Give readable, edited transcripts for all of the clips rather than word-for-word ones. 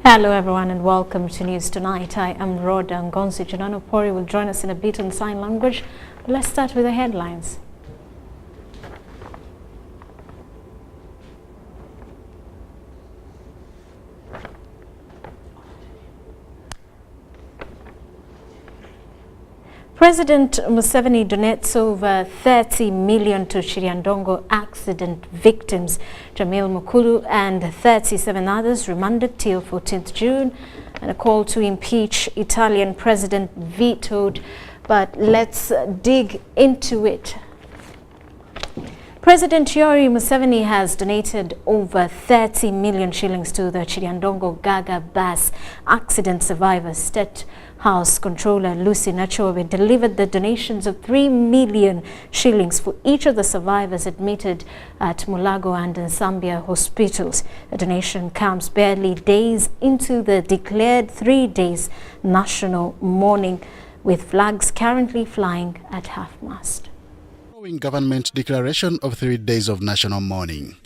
Hello everyone and welcome to News Tonight. I am Rhoda Ngonsi. Junano Pori will join us in a bit on sign language. Let's start with the headlines. President Museveni donates over 30 million to Chiriandongo accident victims. Jamil Mukulu and 37 others remanded till 14th June. And a call to impeach Italian president vetoed. But let's dig into it. President Yoweri Museveni has donated over 30 million shillings to the Chiriandongo Gaga bus accident survivors. State House Controller Lucy Nachobe delivered the donations of 3 million shillings for each of the survivors admitted at Mulago and Nsambia hospitals. The donation comes barely days into the declared 3 days national mourning, with flags currently flying at half-mast. Following government declaration of 3 days of national mourning,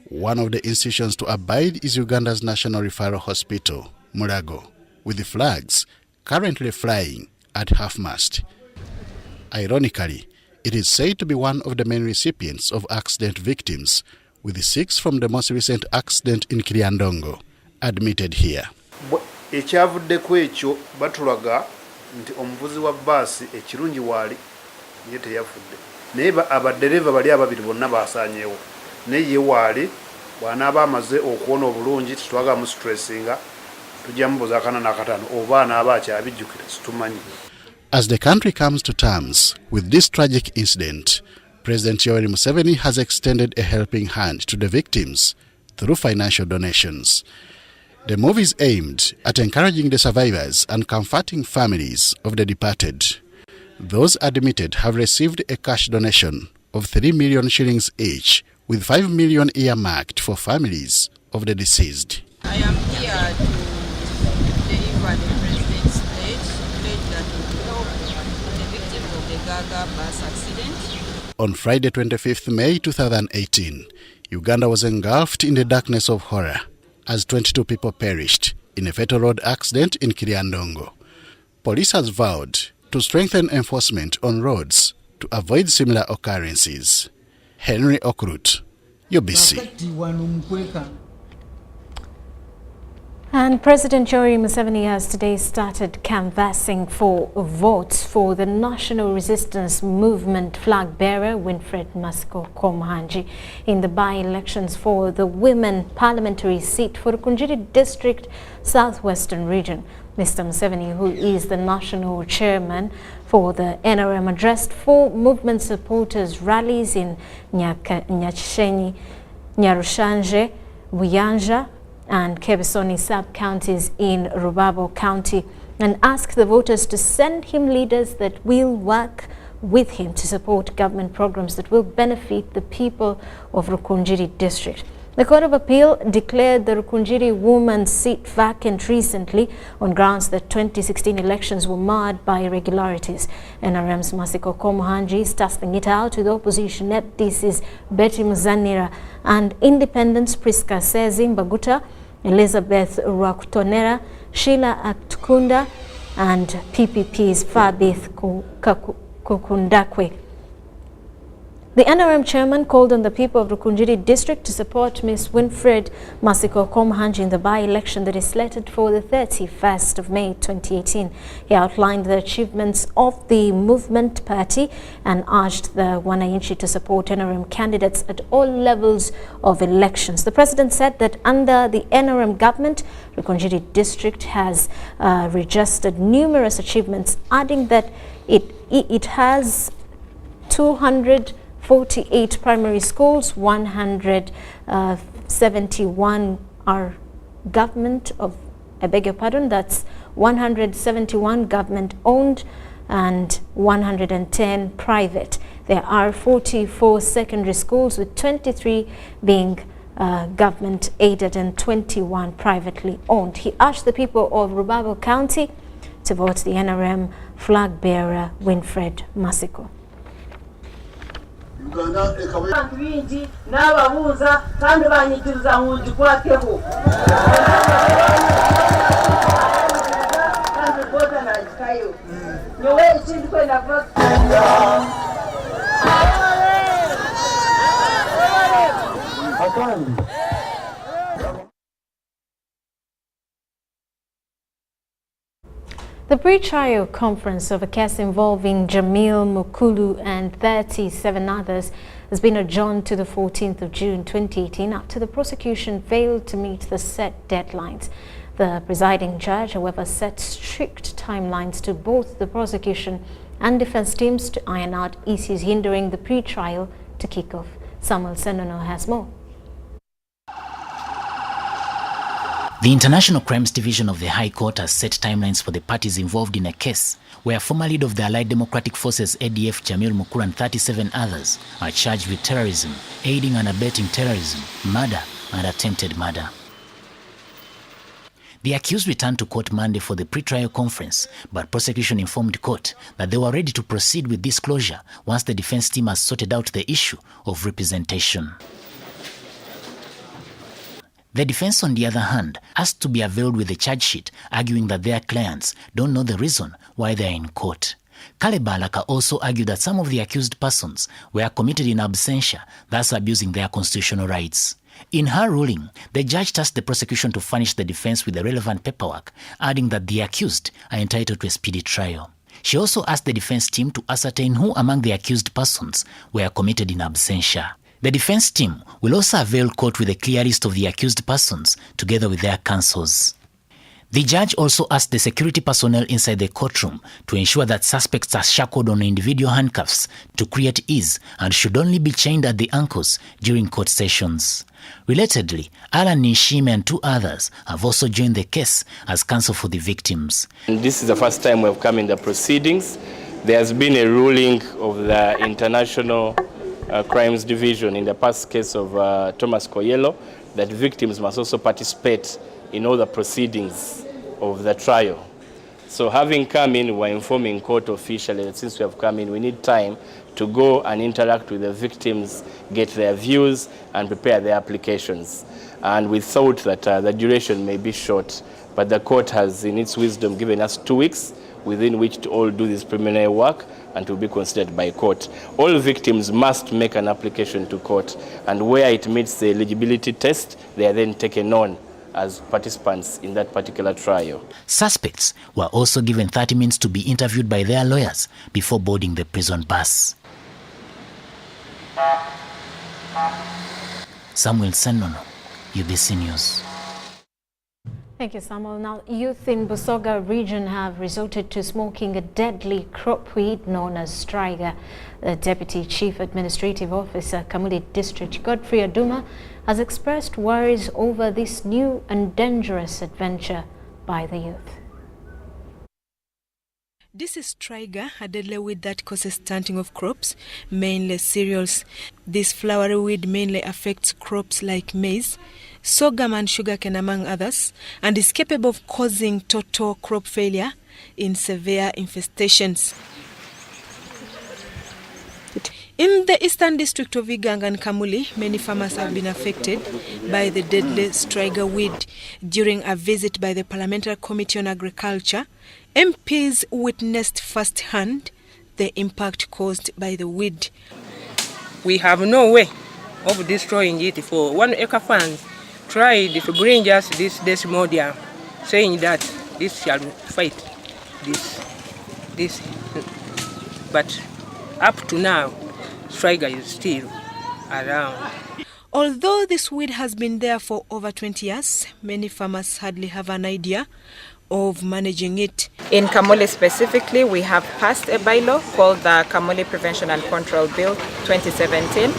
one of the institutions to abide is Uganda's National Referral Hospital, Mulago, with the flags currently flying at half-mast. Ironically, it is said to be one of the main recipients of accident victims, with the 6 from the most recent accident in Chiriandongo admitted here. Ekyavuddeko ekyo batulaga nti omuvuzi wa bbaasi ekirungi waali ye teyafudde. Naye abadereva bali ababiri bonna baasaanyeewo. Naye ye waali bw'anaaba amaze okuwona obulungi tetwaga mu stressinga. As the country comes to terms with this tragic incident, President Yoweri Museveni has extended a helping hand to the victims through financial donations. The move is aimed at encouraging the survivors and comforting families of the departed. Those admitted have received a cash donation of 3 million shillings each, with 5 million earmarked for families of the deceased. I am here to deliver the President's pledge that will help the victims of the Gaga bus accident. On Friday 25th May 2018, Uganda was engulfed in the darkness of horror as 22 people perished in a fatal road accident in Chiriandongo. Police has vowed to strengthen enforcement on roads to avoid similar occurrences. Henry Okrut, UBC. And President Yoweri Museveni has today started canvassing for votes for the National Resistance Movement flag bearer Winfred Masiko Komuhangi in the by-elections for the Women Parliamentary seat for the Rukungiri District Southwestern Region. Mr. Museveni, who is the national chairman for the NRM, addressed 4 movement supporters rallies in Nyakishenyi, Nyarushanje, Buyanja and Kebisoni sub-counties in Rubabo County, and asked the voters to send him leaders that will work with him to support government programs that will benefit the people of Rukungiri district. The Court of Appeal declared the Rukungiri woman's seat vacant recently on grounds that 2016 elections were marred by irregularities. NRM's Masiko Komuhangi is testing it out with opposition FDC's Betty Muzanira and Independents Priska Sezim Baguta, Elizabeth Rwakutonera, Sheila Aktukunda and PPP's Fabith Kukundakwe. The NRM chairman called on the people of Rukungiri district to support Ms. Winfred Masiko Komuhangi in the by-election that is slated for the 31st of May 2018. He outlined the achievements of the movement party and urged the Wananchi to support NRM candidates at all levels of elections. The president said that under the NRM government, Rukungiri district has registered numerous achievements, adding that it has 248 primary schools, 171 are government of, that's 171 government owned and 110 private. There are 44 secondary schools, with 23 being government aided and 21 privately owned. He urged the people of Rubabo County to vote the NRM flag bearer Winfred Masiko. Uganda abantu bingi n'ababuuza kandi banyigiriza ngu ngikwateko kayo. Nyowe ikindi kwenda vuga. The pre-trial conference of a case involving Jamil Mukulu and 37 others has been adjourned to the 14th of June 2018 after the prosecution failed to meet the set deadlines. The presiding judge, however, set strict timelines to both the prosecution and defense teams to iron out issues hindering the pre-trial to kick off. Samuel Senono has more. The International Crimes Division of the High Court has set timelines for the parties involved in a case where former leader of the Allied Democratic Forces ADF Jamil Mukulu and 37 others are charged with terrorism, aiding and abetting terrorism, murder and attempted murder. The accused returned to court Monday for the pre-trial conference, but prosecution informed court that they were ready to proceed with disclosure once the defense team has sorted out the issue of representation. The defense, on the other hand, asked to be availed with the charge sheet, arguing that their clients don't know the reason why they are in court. Caleb Alaka also argued that some of the accused persons were committed in absentia, thus abusing their constitutional rights. In her ruling, the judge tasked the prosecution to furnish the defense with the relevant paperwork, adding that the accused are entitled to a speedy trial. She also asked the defense team to ascertain who among the accused persons were committed in absentia. The defense team will also avail court with a clear list of the accused persons together with their counsels. The judge also asked the security personnel inside the courtroom to ensure that suspects are shackled on individual handcuffs to create ease and should only be chained at the ankles during court sessions. Relatedly, Alan Nishime and 2 others have also joined the case as counsel for the victims. This is the first time we've come in the proceedings. There has been a ruling of the International Crimes Division in the past case of Thomas Koyelo that victims must also participate in all the proceedings of the trial. So having come in, we're informing court officially that since we have come in, we need time to go and interact with the victims, get their views and prepare their applications. And we thought that the duration may be short, but the court has in its wisdom given us 2 weeks within which to all do this preliminary work and to be considered by court. All victims must make an application to court, and where it meets the eligibility test, they are then taken on as participants in that particular trial. Suspects were also given 30 minutes to be interviewed by their lawyers before boarding the prison bus. Samuel Senono, UBC News. Thank you, Samuel. Now, youth in Busoga region have resorted to smoking a deadly crop weed known as striga. The Deputy Chief Administrative Officer, Kamuli District, Godfrey Aduma, has expressed worries over this new and dangerous adventure by the youth. This is striga, a deadly weed that causes stunting of crops, mainly cereals. This flowery weed mainly affects crops like maize, sorghum and sugarcane among others, and is capable of causing total crop failure in severe infestations. In the eastern district of Iganga and Kamuli, many farmers have been affected by the deadly striga weed. During a visit by the Parliamentary Committee on Agriculture, MPs witnessed firsthand the impact caused by the weed. We have no way of destroying it. For 1 acre farms tried to bring us this desmodium, saying that this shall fight this. But up to now, striga is still around. Although this weed has been there for over 20 years, many farmers hardly have an idea of managing it. In Kamuli specifically, we have passed a bylaw called the Kamuli Prevention and Control Bill 2017.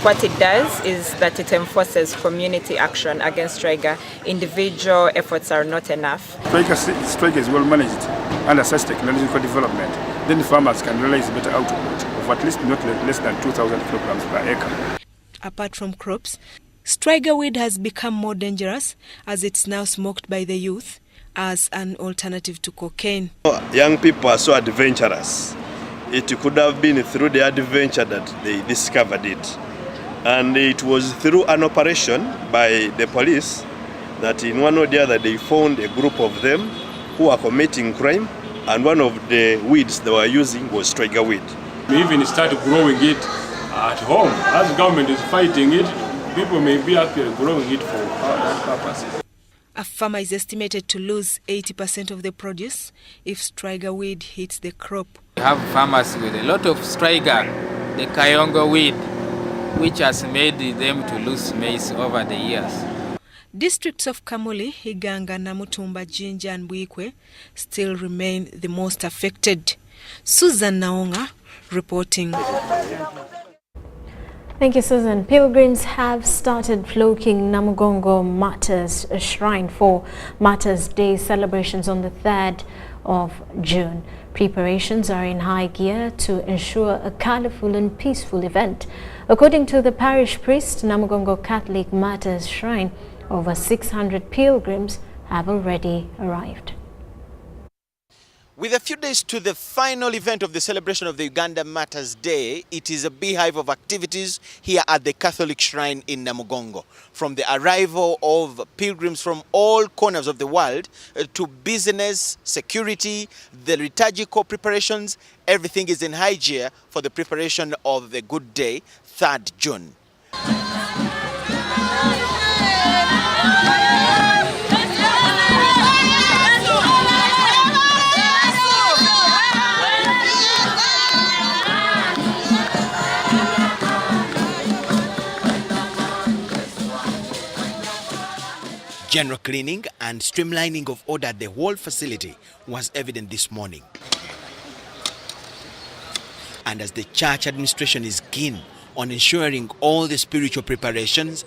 What it does is that it enforces community action against striga. Individual efforts are not enough. Striga is well managed under such technological development. Then the farmers can realize better output of at least not less than 2,000 kilograms per acre. Apart from crops, striga weed has become more dangerous as it's now smoked by the youth as an alternative to cocaine. Young people are so adventurous. It could have been through the adventure that they discovered it. And it was through an operation by the police that in one or the other they found a group of them who are committing crime and one of the weeds they were using was striker weed. We even started growing it at home. As the government is fighting it, people may be actually growing it for other purposes. A farmer is estimated to lose 80% of the produce if striga weed hits the crop. We have farmers with a lot of striga, the kayongo weed, which has made them to lose maize over the years. Districts of Kamuli, Higanga, Namutumba, Jinja and Buikwe still remain the most affected. Susan Naonga reporting. Thank you, Susan. Pilgrims have started flocking Namugongo Martyrs Shrine for Martyrs Day celebrations on the 3rd of June. Preparations are in high gear to ensure a colorful and peaceful event. According to the parish priest, Namugongo Catholic Martyrs Shrine, over 600 pilgrims have already arrived. With a few days to the final event of the celebration of the Uganda Martyrs Day, it is a beehive of activities here at the Catholic Shrine in Namugongo. From the arrival of pilgrims from all corners of the world to business, security, the liturgical preparations, everything is in high gear for the preparation of the good day, 3rd June. General cleaning and streamlining of order at the whole facility was evident this morning. And as the church administration is keen on ensuring all the spiritual preparations,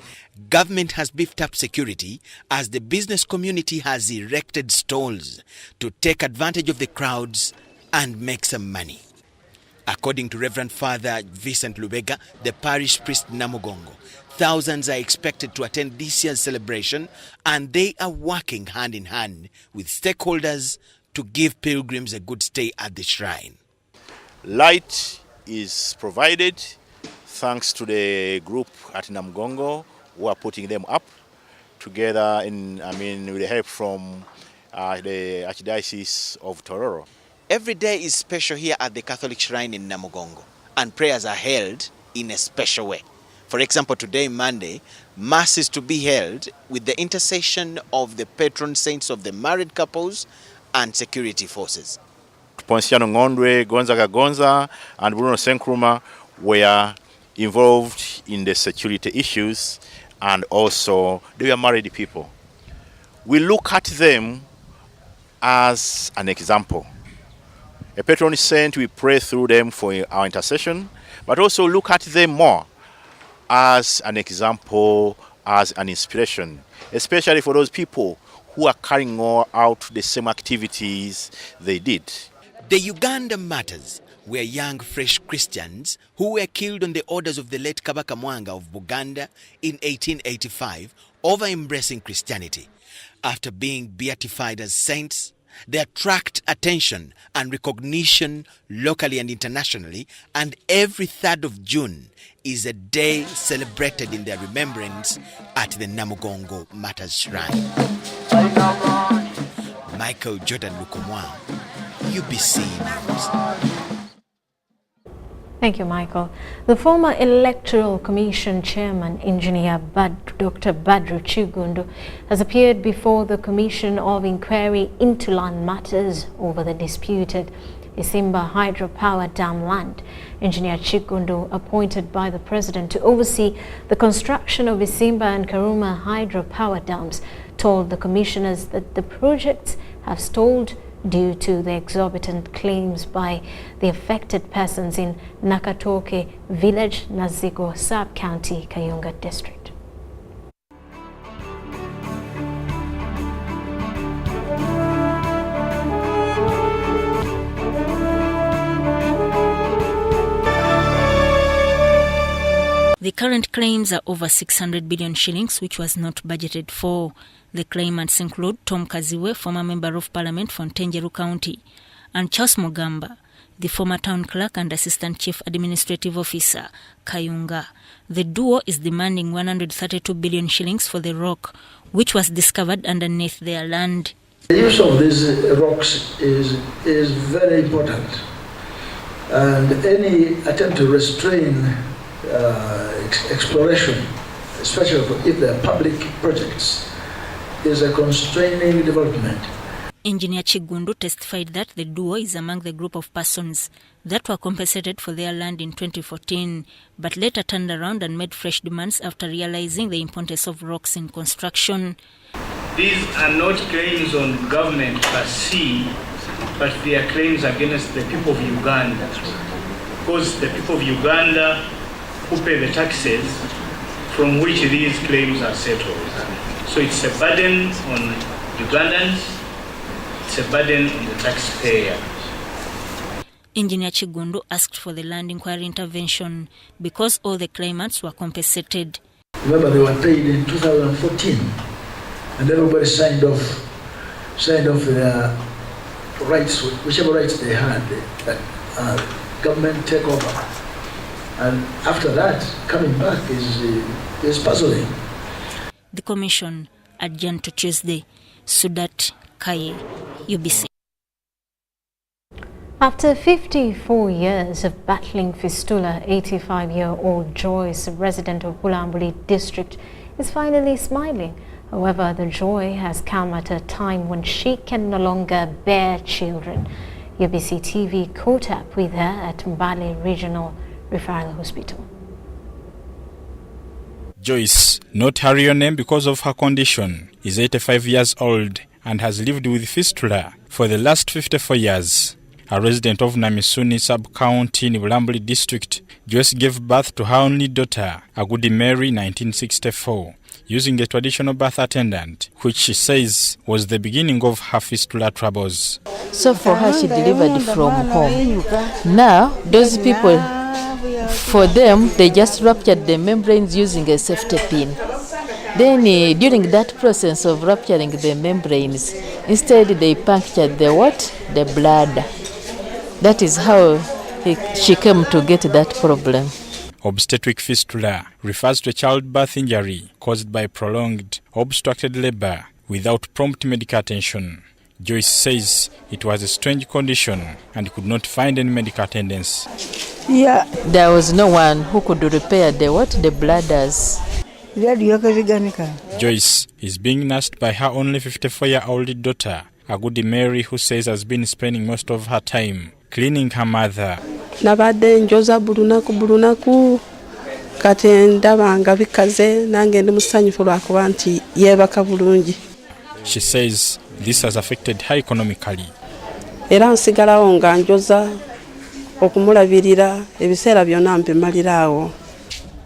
government has beefed up security as the business community has erected stalls to take advantage of the crowds and make some money. According to Reverend Father Vincent Lubega, the parish priest Namugongo, thousands are expected to attend this year's celebration, and they are working hand in hand with stakeholders to give pilgrims a good stay at the shrine. Light is provided thanks to the group at Namugongo who are putting them up together with the help from the Archdiocese of Tororo. Every day is special here at the Catholic Shrine in Namugongo, and prayers are held in a special way. For example, today, Monday, Mass is to be held with the intercession of the patron saints of the married couples and security forces. Ponciano Ngondwe, Gonzaga Gonza, and Bruno Senkruma were involved in the security issues, and also they were married people. We look at them as an example. A patron saint, we pray through them for our intercession, but also look at them more as an example, as an inspiration, especially for those people who are carrying out the same activities they did. The Uganda Martyrs were young, fresh Christians who were killed on the orders of the late Kabaka Mwanga of Buganda in 1885 over embracing Christianity. After being beatified as saints, they attract attention and recognition locally and internationally, and every 3rd of June is a day celebrated in their remembrance at the Namugongo Martyrs Shrine. Michael Jordan Lukomwa, UBC News. Thank you, Michael. The former Electoral Commission Chairman, Engineer Dr. Badru Chigundu, has appeared before the Commission of Inquiry into Land Matters over the disputed Isimba hydropower dam land. Engineer Chigundu, appointed by the President to oversee the construction of Isimba and Karuma hydropower dams, told the commissioners that the projects have stalled due to the exorbitant claims by the affected persons in Nakatoke Village, Nazigo Sub-County, Kayunga District. The current claims are over 600 billion shillings, which was not budgeted for. The claimants include Tom Kaziwe, former Member of Parliament for Ntenjeru County, and Charles Mogamba, the former Town Clerk and Assistant Chief Administrative Officer, Kayunga. The duo is demanding 132 billion shillings for the rock, which was discovered underneath their land. The use of these rocks is very important, and any attempt to restrain exploration, especially if they are public projects, is a constraining development. Engineer Chigundu testified that the duo is among the group of persons that were compensated for their land in 2014, but later turned around and made fresh demands after realizing the importance of rocks in construction. These are not claims on government per se, but they are claims against the people of Uganda, because the people of Uganda who pay the taxes from which these claims are settled. So it's a burden on Ugandans. It's a burden on the taxpayer. Engineer Chigundu asked for the land inquiry intervention because all the claimants were compensated. Remember, they were paid in 2014, and everybody signed off their rights, whichever rights they had, government take over. And after that, coming back is puzzling. The commission adjourned to Tuesday. Sudat Kaye, UBC. After 54 years of battling fistula, 85-year-old Joyce, a resident of Bulambuli district, is finally smiling. However, the joy has come at a time when she can no longer bear children. UBC TV caught up with her at Mbale Regional Referral Hospital. Joyce, not her real name because of her condition, is 85 years old and has lived with fistula for the last 54 years. A resident of Namisuni sub-county in Bulambuli district, Joyce gave birth to her only daughter, Agudi Mary, 1964, using a traditional birth attendant, which she says was the beginning of her fistula troubles. So for her, she delivered from home. Now, those people, for them, they just ruptured the membranes using a safety pin. Then during that process of rupturing the membranes, instead they punctured the what? The blood. That is how she came to get that problem. Obstetric fistula refers to a childbirth injury caused by prolonged obstructed labor without prompt medical attention. Joyce says it was a strange condition and could not find any medical attendance. Yeah, there was no one who could repair the bladders. Joyce is being nursed by her only 54-year-old daughter, Agudi Mary, who says has been spending most of her time cleaning her mother. Nabadde njoza bulunaku kati ndabanga bikaze nange ndi musanyufu lwakuba nti yeebaka bulungi. She says this has affected her economically. Era nsigalawo nga njoza okumulabirira ebiseera byonna mbimaliraawo.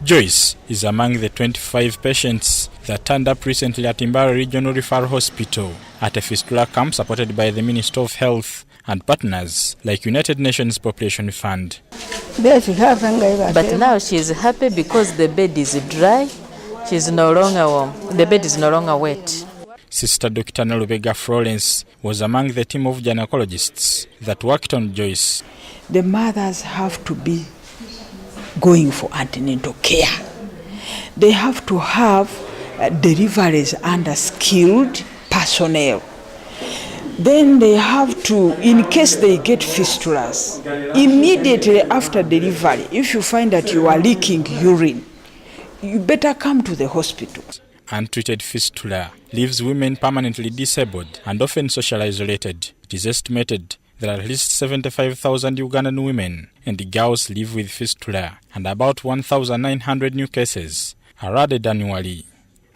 Joyce is among the 25 patients that turned up recently at Mbale Regional Referral Hospital at a fistula camp supported by the Minister of Health and partners like United Nations Population Fund. But now she is happy because the bed is dry. She is no longer warm. The bed is no longer wet. Sister Dr. Nalubega Florence was among the team of gynecologists that worked on Joyce. The mothers have to be going for antenatal care. They have to have deliveries under skilled personnel. Then they have to, in case they get fistulas, immediately after delivery, if you find that you are leaking urine, you better come to the hospital. Untreated fistula leaves women permanently disabled and often social isolated. It is estimated that at least 75,000 Ugandan women and girls live with fistula, and about 1,900 new cases are added annually.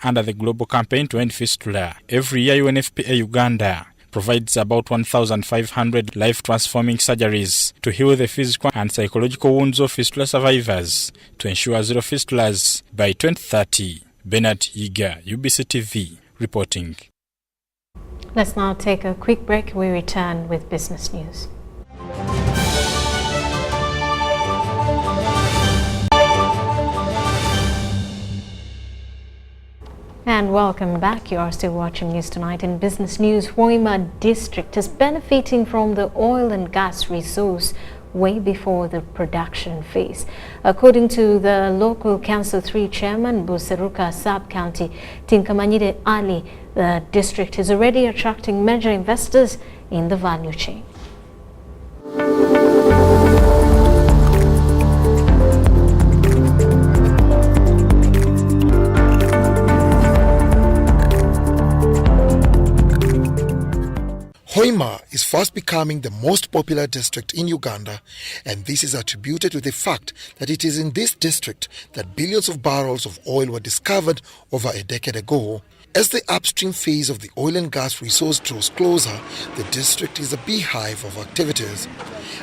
Under the global campaign to end fistula, every year UNFPA Uganda provides about 1,500 life-transforming surgeries to heal the physical and psychological wounds of fistula survivors to ensure zero fistulas by 2030. Bernard Yiga, UBC TV, reporting. Let's now take a quick break. We return with business news. And welcome back. You are still watching News Tonight. In business news, Hoima district is benefiting from the oil and gas resource way before the production phase. According to the local Council 3 chairman, Buseruka Sub-County, Tinkamanyire Ali, the district is already attracting major investors in the value chain. Hoima is fast becoming the most popular district in Uganda, and this is attributed to the fact that it is in this district that billions of barrels of oil were discovered over a decade ago. As the upstream phase of the oil and gas resource draws closer, the district is a beehive of activities.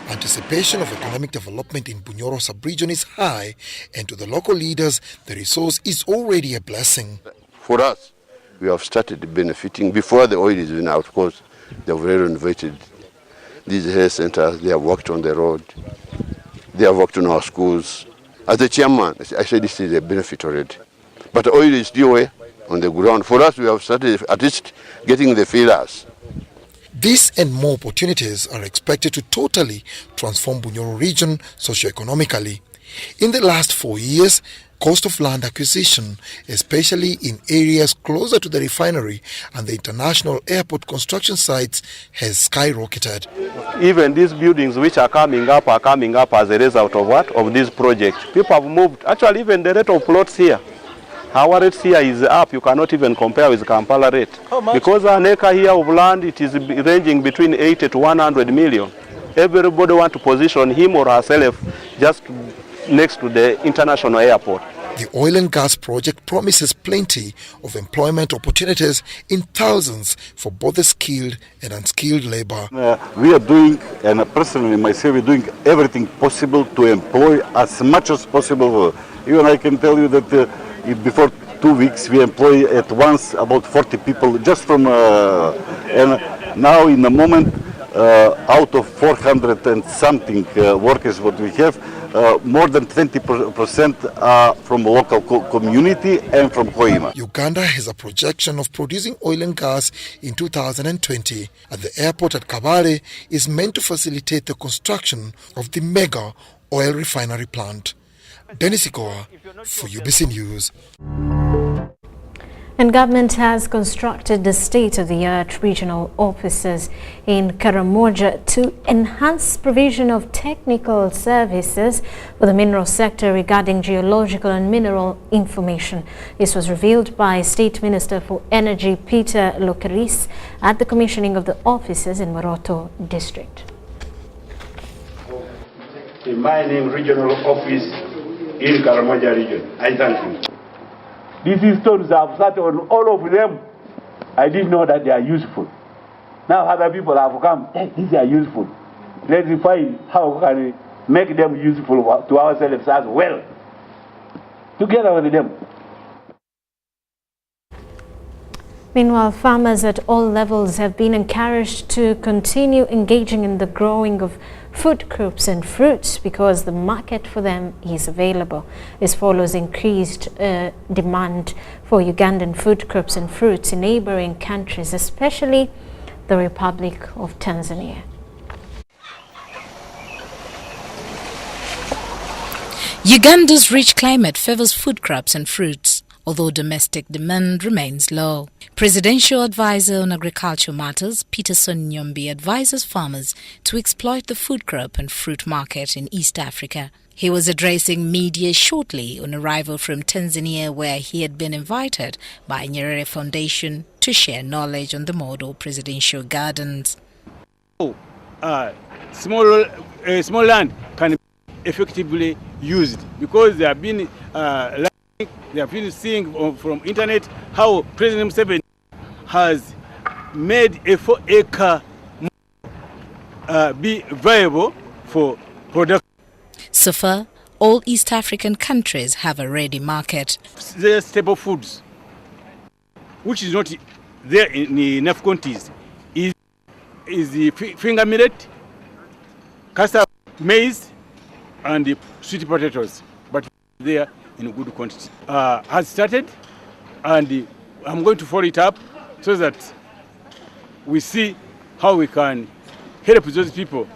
Anticipation of economic development in Bunyoro sub-region is high, and to the local leaders, the resource is already a blessing. For us, we have started benefiting before the oil is in out, because they have renovated these health centers, they have worked on the road, they have worked on our schools. As a chairman, I said this is a benefit already. But the oil is still on the ground. For us, we have started at least getting the feelers. This and more opportunities are expected to totally transform Bunyoro region socio-economically. In the last 4 years, cost of land acquisition, especially in areas closer to the refinery and the international airport construction sites, has skyrocketed. Even these buildings which are coming up as a result of what? Of this project. People have moved. Actually, even the rate of plots here. Our rate here is up. You cannot even compare with Kampala rate. Because an acre here of land, it is ranging between 80 to 100 million. Everybody wants to position him or herself just next to the international airport. The oil and gas project promises plenty of employment opportunities in thousands for both the skilled and unskilled labor. We are doing, and personally myself, we're doing everything possible to employ as much as possible. Even I can tell you that before 2 weeks we employ at once about 40 people just from, and now in the moment out of 400 and something workers what we have, more than 20% are from local community and from Hoima. Uganda has a projection of producing oil and gas in 2020, and the airport at Kabale is meant to facilitate the construction of the mega oil refinery plant. Dennis Ikoa for UBC News. And government has constructed the state-of-the-art regional offices in Karamoja to enhance provision of technical services for the mineral sector regarding geological and mineral information. This was revealed by State Minister for Energy Peter Lokeris at the commissioning of the offices in Moroto district. In my name, regional office in Karamoja region, I thank you. These stones I've sat on all of them. I didn't know that they are useful. Now other people have come, these are useful. Let's find how can we make them useful to ourselves as well. Together with them. Meanwhile, farmers at all levels have been encouraged to continue engaging in the growing of food crops and fruits because the market for them is available. This follows increased demand for Ugandan food crops and fruits in neighboring countries, especially the Republic of Tanzania. Uganda's rich climate favors food crops and fruits, although domestic demand remains low. Presidential Advisor on Agricultural Matters, Peterson Nyombi, advises farmers to exploit the food crop and fruit market in East Africa. He was addressing media shortly on arrival from Tanzania, where he had been invited by Nyerere Foundation to share knowledge on the model presidential gardens. Small land can be effectively used because they have been seeing from internet how President Museveni has made a 4-acre be viable for production. So far, all East African countries have a ready market. The staple foods, which is not there in enough quantities, is the finger millet, cassava, maize, and the sweet potatoes, but there in good quantity. Has started, and I'm going to follow it up so that we see how we can help those people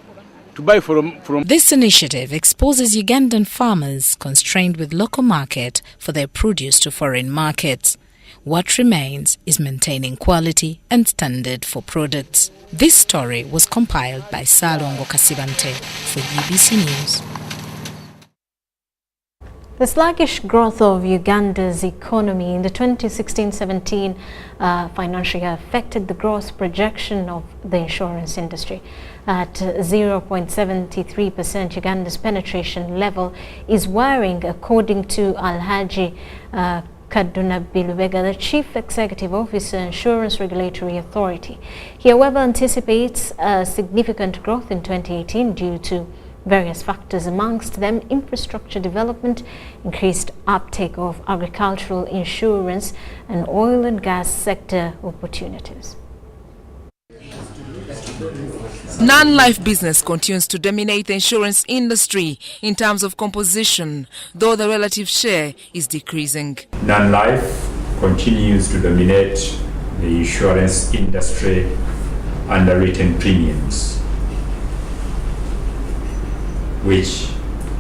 to buy from. This initiative exposes Ugandan farmers constrained with local market for their produce to foreign markets. What remains is maintaining quality and standard for products. This story was compiled by Salongo Kasibante for UBC News. The sluggish growth of Uganda's economy in the 2016-17 financial year affected the growth projection of the insurance industry. At 0.73%, Uganda's penetration level is worrying, according to Alhaji Kaduna Bilubega, the Chief Executive Officer, Insurance Regulatory Authority. He, however, anticipates a significant growth in 2018 due to various factors, amongst them infrastructure development, increased uptake of agricultural insurance, and oil and gas sector opportunities. Non-life business continues to dominate the insurance industry in terms of composition, though the relative share is decreasing. Non-life continues to dominate the insurance industry underwritten premiums, which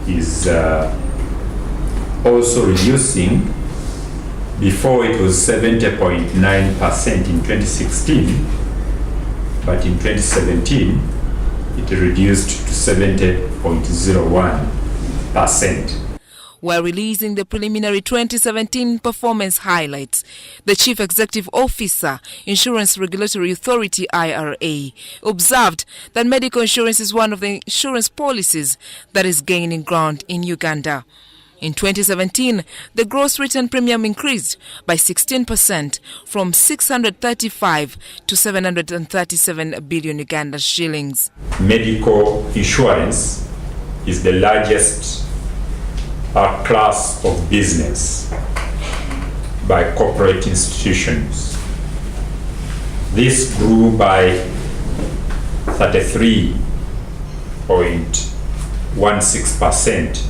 is also reducing. Before it was 70.9% in 2016, but in 2017 it reduced to 70.01%. While releasing the preliminary 2017 performance highlights, the Chief Executive Officer, Insurance Regulatory Authority (IRA), observed that medical insurance is one of the insurance policies that is gaining ground in Uganda. In 2017, the gross written premium increased by 16% from 635 to 737 billion Uganda shillings. Medical insurance is the largest class of business by corporate institutions. This grew by 33.16%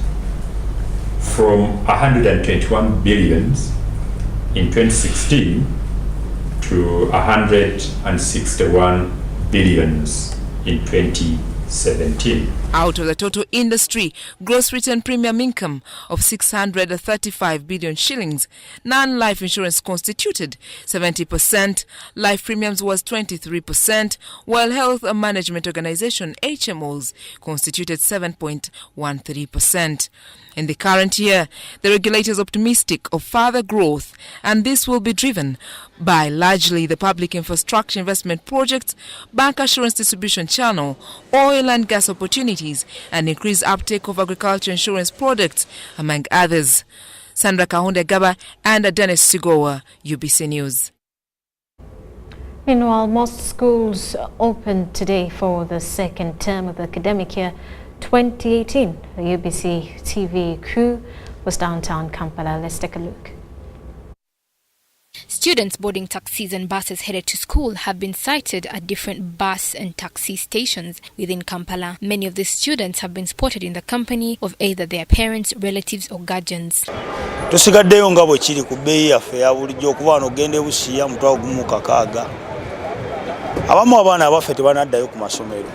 from 121 billions in 2016 to 161 billions in 2017. Out of the total industry gross written premium income of 635 billion shillings, non-life insurance constituted 70%, life premiums was 23%, while health management organization HMOs constituted 7.13%. In the current year, the regulator is optimistic of further growth, and this will be driven by largely the public infrastructure investment projects, bank assurance distribution channel, oil and gas opportunities, and increased uptake of agriculture insurance products, among others. Sandra Kahunde Gaba and Dennis Sigowa, UBC News. Meanwhile, most schools opened today for the second term of the academic year 2018. The UBC TV crew was downtown Kampala. Let's take a look. Students boarding taxis and buses headed to school have been sighted at different bus and taxi stations within Kampala. Many of the students have been spotted in the company of either their parents, relatives or guardians. Tusigaddeyo nga bwe kiri ku bbeeyi yaffe ya bulijjo okuba wano ogende Busiya mutwalo gumu kakaaga. Abamu abaana abaffe tebanaddayo ku masomero.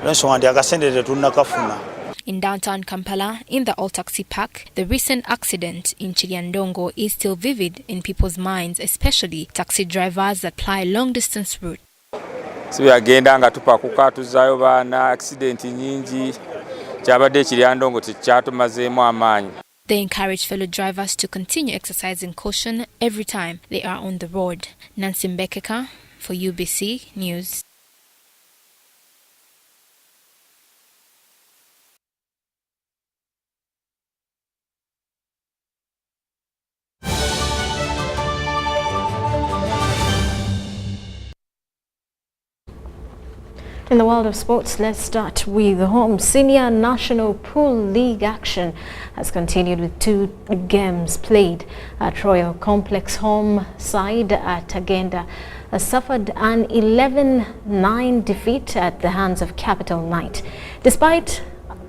Ensonga nti akasente tetunnakafuna. In downtown Kampala, in the All Taxi Park, the recent accident in Chiliandongo is still vivid in people's minds, especially taxi drivers that ply long-distance route. Sibagenda nga tupakuka tuzaayo baana accident nyingi kyabadde Chiliandongo tekyatumazeemu amaanyi. They encourage fellow drivers to continue exercising caution every time they are on the road. Nancy Mbekeka for UBC News. In the world of sports, let's start with the home. Senior National Pool League action has continued with 2 games played at Royal Complex. Home side at Agenda suffered an 11-9 defeat at the hands of Capital Knight. Despite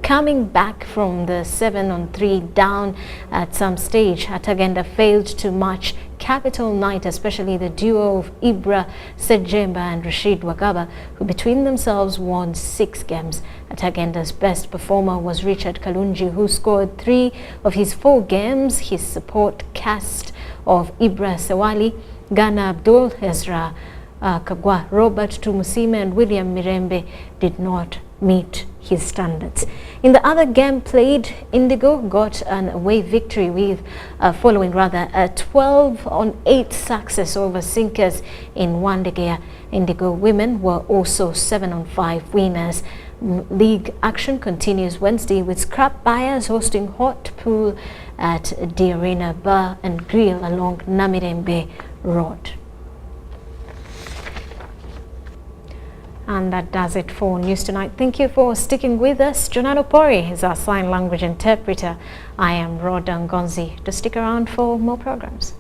coming back from the 7-3 down at some stage, Atagenda failed to match capital night, especially the duo of Ibra Sejemba and Rashid Wagaba, who between themselves won 6 games. Atagenda's best performer was Richard Kalunji, who scored 3 of his 4 games. His support cast of Ibra Sewali, Ghana Abdul, Ezra Kagwa, Robert Tumusime and William Mirembe did not meet his standards. In the other game played, Indigo got an away victory with following a 12-on-8 success over Sinkers in Wandegea. Indigo women were also 7-on-5 winners. League action continues Wednesday with scrap buyers hosting hot pool at the Arena Bar and Grill along Namirembe Road. And that does it for News Tonight. Thank you for sticking with us. Jonano Pori is our sign language interpreter. I am Rhoda Ngonzi. To stick around for more programs.